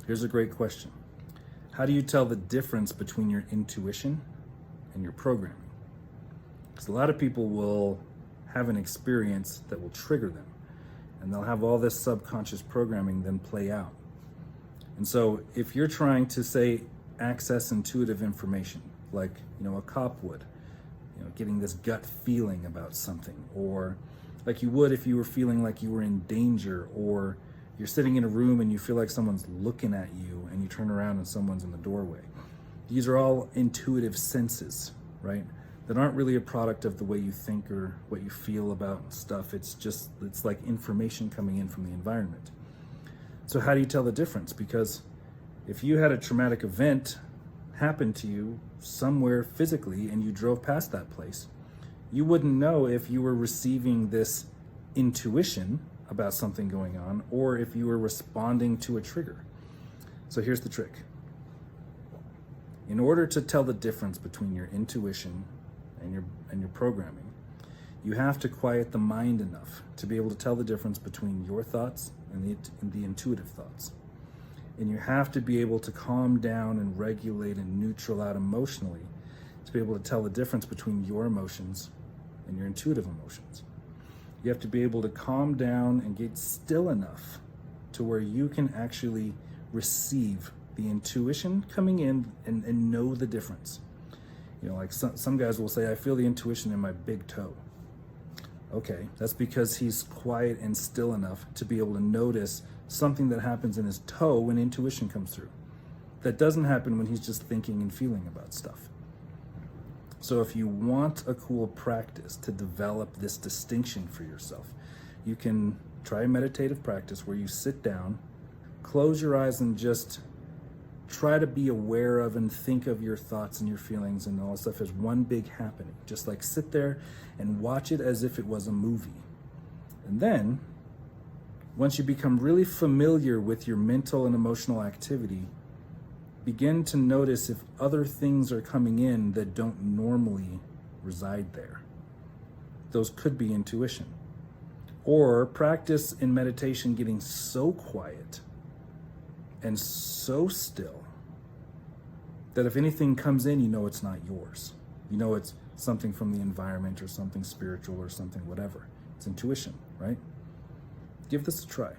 Here's a great question. How do you tell the difference between your intuition and your programming? Because a lot of people will have an experience that will trigger them, and they'll have all this subconscious programming then play out. And so if you're trying to, say, access intuitive information, like, a cop would, getting this gut feeling about something, or like you would if you were feeling like you were in danger, or you're sitting in a room and you feel like someone's looking at you and you turn around and someone's in the doorway. These are all intuitive senses, right? That aren't really a product of the way you think or what you feel about stuff. It's like information coming in from the environment. So how do you tell the difference? Because if you had a traumatic event happen to you somewhere physically and you drove past that place, you wouldn't know if you were receiving this intuition about something going on or if you were responding to a trigger. So here's the trick. In order to tell the difference between your intuition and your programming, you have to quiet the mind enough to be able to tell the difference between your thoughts and the intuitive thoughts. And you have to be able to calm down and regulate and neutral out emotionally to be able to tell the difference between your emotions and your intuitive emotions. You have to be able to calm down and get still enough to where you can actually receive the intuition coming in and know the difference. Like some guys will say, I feel the intuition in my big toe. Okay, that's because he's quiet and still enough to be able to notice something that happens in his toe when intuition comes through. That doesn't happen when he's just thinking and feeling about stuff. So if you want a cool practice to develop this distinction for yourself, you can try a meditative practice where you sit down, close your eyes, and just try to be aware of and think of your thoughts and your feelings and all that stuff as one big happening. Just like sit there and watch it as if it was a movie. And then, once you become really familiar with your mental and emotional activity, begin to notice if other things are coming in that don't normally reside there. Those could be intuition. Or practice in meditation getting so quiet and so still that if anything comes in, it's not yours. It's something from the environment or something spiritual or something whatever. It's intuition, right? Give this a try.